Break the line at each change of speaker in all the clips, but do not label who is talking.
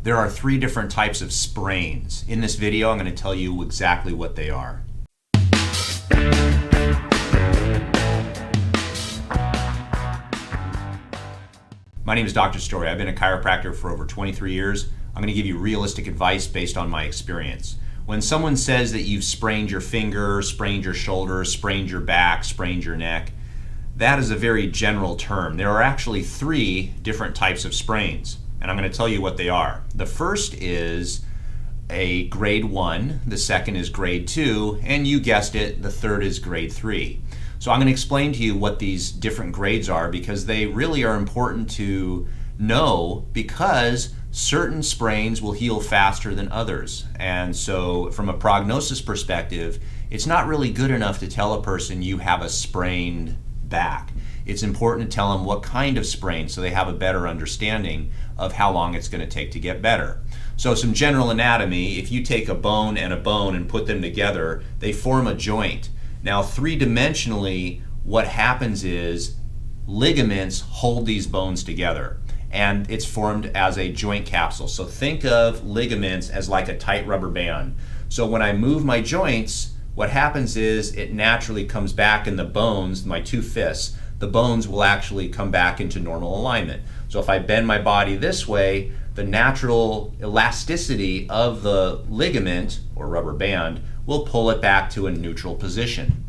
There are 3 different types of sprains. In this video, I'm going to tell you exactly what they are. My name is Dr. Story. I've been a chiropractor for over 23 years. I'm going to give you realistic advice based on my experience. When someone says that you've sprained your finger, sprained your shoulder, sprained your back, sprained your neck, that is a very general term. There are actually 3 different types of sprains, and I'm going to tell you what they are. The first is a grade 1, the second is grade 2, and you guessed it, the third is grade 3. So I'm going to explain to you what these different grades are because they really are important to know, because certain sprains will heal faster than others. And so from a prognosis perspective, it's not really good enough to tell a person you have a sprained back. It's important to tell them what kind of sprain so they have a better understanding of how long it's going to take to get better. So some general anatomy: if you take a bone and put them together, they form a joint. Now, 3-dimensionally, what happens is ligaments hold these bones together, and it's formed as a joint capsule. So think of ligaments as like a tight rubber band. So when I move my joints, what happens is it naturally comes back in the bones, my 2 fists, the bones will actually come back into normal alignment. So if I bend my body this way, the natural elasticity of the ligament or rubber band will pull it back to a neutral position.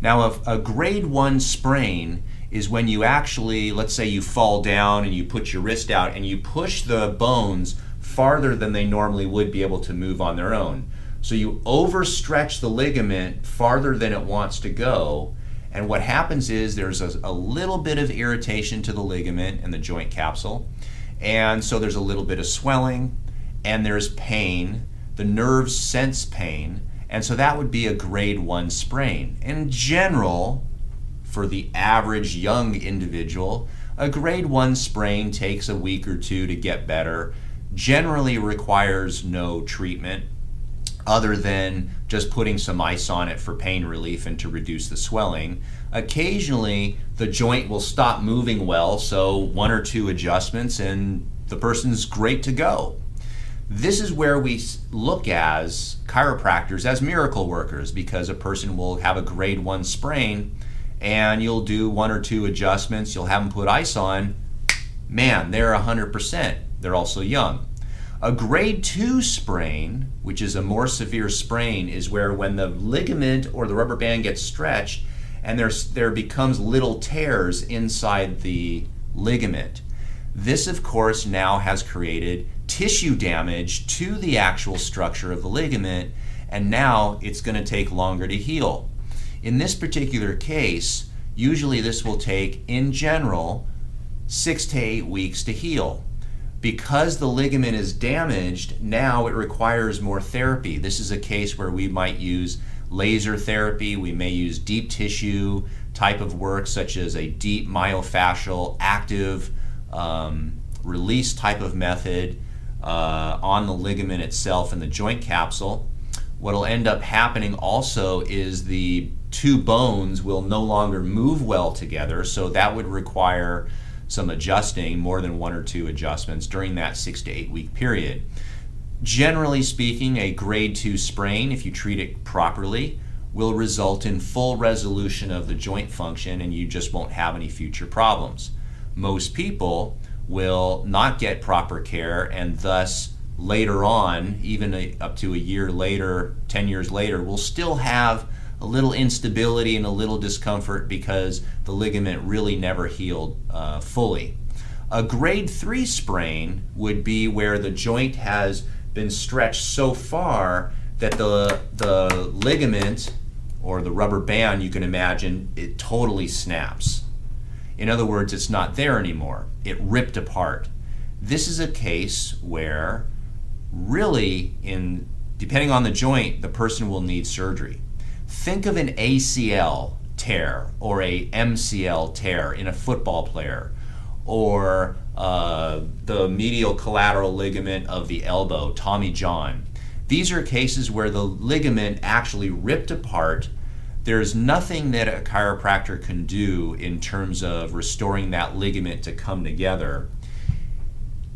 Now, if a grade 1 sprain is when you actually, let's say you fall down and you put your wrist out and you push the bones farther than they normally would be able to move on their own. So you overstretch the ligament farther than it wants to go, and what happens is there's a little bit of irritation to the ligament and the joint capsule, and so there's a little bit of swelling and there's pain. The nerves sense pain, and so that would be a grade 1 sprain. In general, for the average young individual, a grade 1 sprain takes a week or 2 to get better, generally requires no treatment other than just putting some ice on it for pain relief and to reduce the swelling. Occasionally, the joint will stop moving well, so 1 or 2 adjustments and the person's great to go. This is where we look as chiropractors as miracle workers, because a person will have a grade 1 sprain and you'll do 1 or 2 adjustments, you'll have them put ice on, man, they're 100%. They're also young. A grade 2 sprain, which is a more severe sprain, is where when the ligament or the rubber band gets stretched and there becomes little tears inside the ligament. This, of course, now has created tissue damage to the actual structure of the ligament, and now it's going to take longer to heal. In this particular case, usually this will take, in general, 6 to 8 weeks to heal. Because the ligament is damaged, now it requires more therapy. This is a case where we might use laser therapy, we may use deep tissue type of work, such as a deep myofascial active release type of method on the ligament itself and the joint capsule. What will end up happening also is the 2 bones will no longer move well together, so that would require some adjusting, more than 1 or 2 adjustments during that 6 to 8 week period. Generally speaking, a grade 2 sprain, if you treat it properly, will result in full resolution of the joint function and you just won't have any future problems. Most people will not get proper care, and thus later on, even up to a year later, 10 years later, will still have a little instability and a little discomfort because the ligament really never healed fully. A grade 3 sprain would be where the joint has been stretched so far that the ligament or the rubber band, you can imagine, it totally snaps. In other words, it's not there anymore. It ripped apart. This is a case where really, depending on the joint, the person will need surgery. Think of an ACL tear or a MCL tear in a football player, or the medial collateral ligament of the elbow, Tommy John. These are cases where the ligament actually ripped apart. There's nothing that a chiropractor can do in terms of restoring that ligament to come together.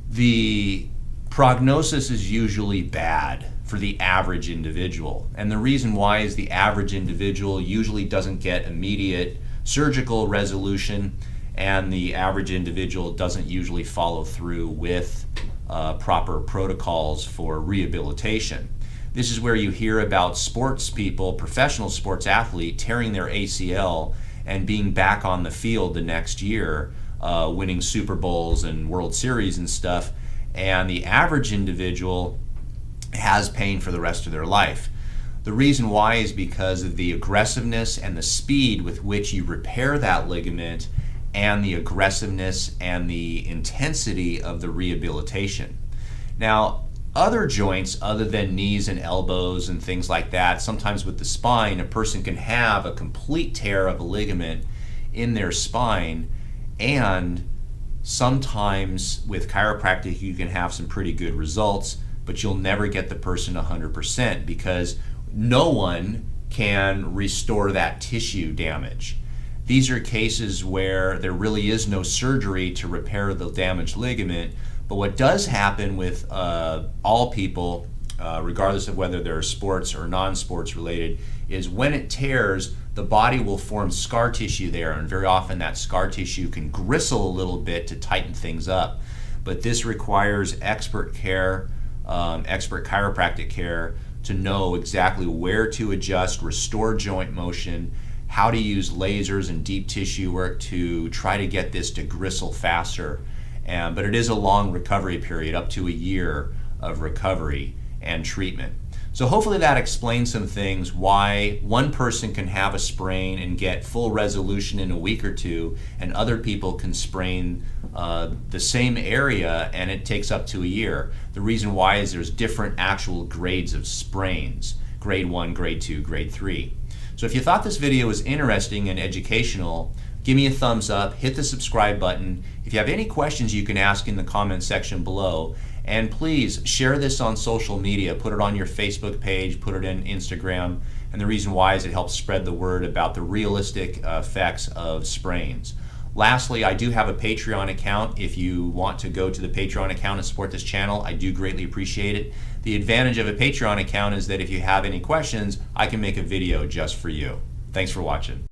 The Prognosis is usually bad for the average individual. And the reason why is the average individual usually doesn't get immediate surgical resolution, and the average individual doesn't usually follow through with proper protocols for rehabilitation. This is where you hear about sports people, professional sports athlete, tearing their ACL and being back on the field the next year, winning Super Bowls and World Series and stuff, and the average individual has pain for the rest of their life. The reason why is because of the aggressiveness and the speed with which you repair that ligament, and the aggressiveness and the intensity of the rehabilitation. Now, other joints other than knees and elbows and things like that, sometimes with the spine, a person can have a complete tear of a ligament in their spine, and sometimes with chiropractic you can have some pretty good results, but you'll never get the person 100% because no one can restore that tissue damage. These are cases where there really is no surgery to repair the damaged ligament, but what does happen with all people, regardless of whether they're sports or non-sports related, is when it tears, the body will form scar tissue there, and very often that scar tissue can gristle a little bit to tighten things up. But this requires expert care, expert chiropractic care, to know exactly where to adjust, restore joint motion, how to use lasers and deep tissue work to try to get this to gristle faster. But it is a long recovery period, up to a year of recovery and treatment. So hopefully that explains some things, why one person can have a sprain and get full resolution in a week or two, and other people can sprain the same area and it takes up to a year. The reason why is there's different actual grades of sprains, grade 1, grade 2, grade 3. So if you thought this video was interesting and educational, give me a thumbs up, hit the subscribe button. If you have any questions, you can ask in the comment section below. And please share this on social media. Put it on your Facebook page, put it in Instagram. And the reason why is it helps spread the word about the realistic effects of sprains. Lastly, I do have a Patreon account. If you want to go to the Patreon account and support this channel, I do greatly appreciate it. The advantage of a Patreon account is that if you have any questions, I can make a video just for you. Thanks for watching.